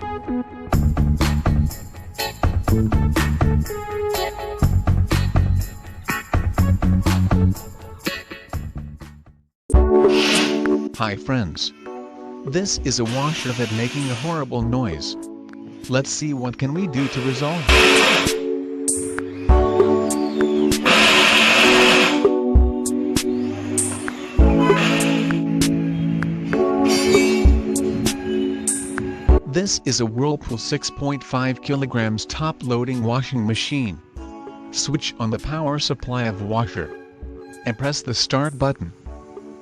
Hi friends. This is a washer that making a horrible noise. Let's see what can we do to resolve it. This is a Whirlpool 6.5 kilograms top-loading washing machine. Switch on the power supply of washer and press the start button.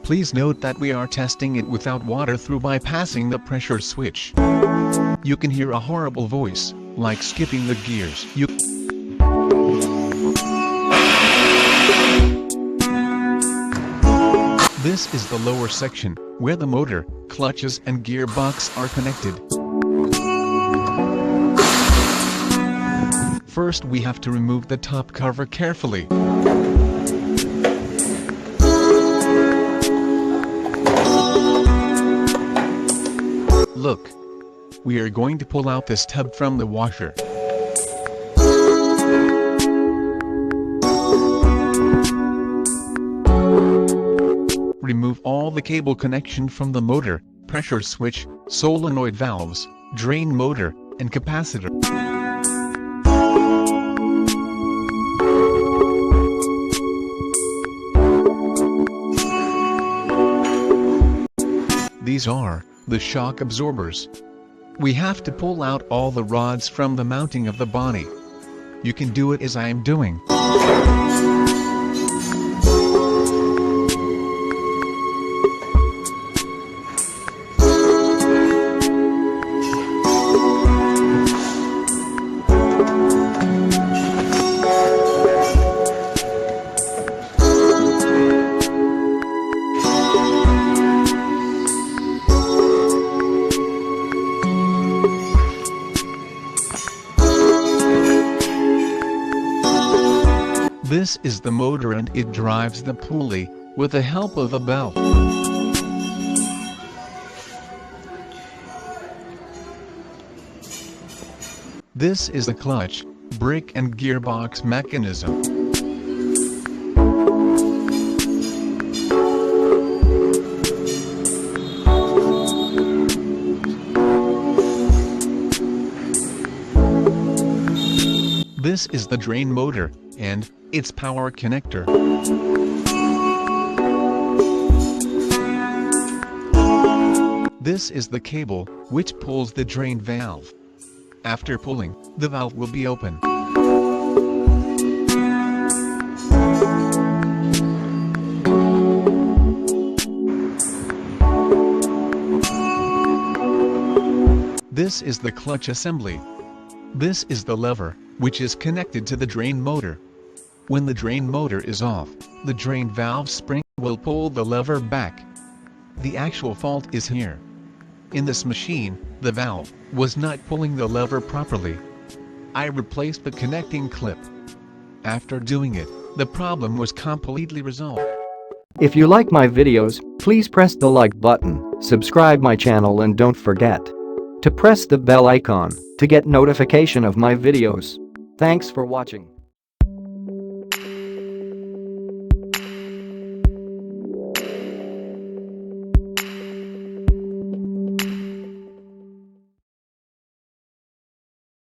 Please note that we are testing it without water through bypassing the pressure switch. You can hear a horrible voice, like skipping the gears. This is the lower section, where the motor, clutches and gearbox are connected. First we have to remove the top cover carefully. Look. We are going to pull out this tub from the washer. Remove all the cable connection from the motor, pressure switch, solenoid valves, drain motor, and capacitor. These are the shock absorbers. We have to pull out all the rods from the mounting of the body. You can do it as I am doing. This is the motor and it drives the pulley, with the help of a belt. This is the clutch, brake and gearbox mechanism. This is the drain motor, and its power connector. This is the cable, which pulls the drain valve. After pulling, the valve will be open. This is the clutch assembly. This is the lever, which is connected to the drain motor. When the drain motor is off, the drain valve spring will pull the lever back. The actual fault is here. In this machine, the valve was not pulling the lever properly. I replaced the connecting clip. After doing it, the problem was completely resolved. If you like my videos, please press the like button, subscribe my channel and don't forget to press the bell icon to get notification of my videos. Thanks for watching.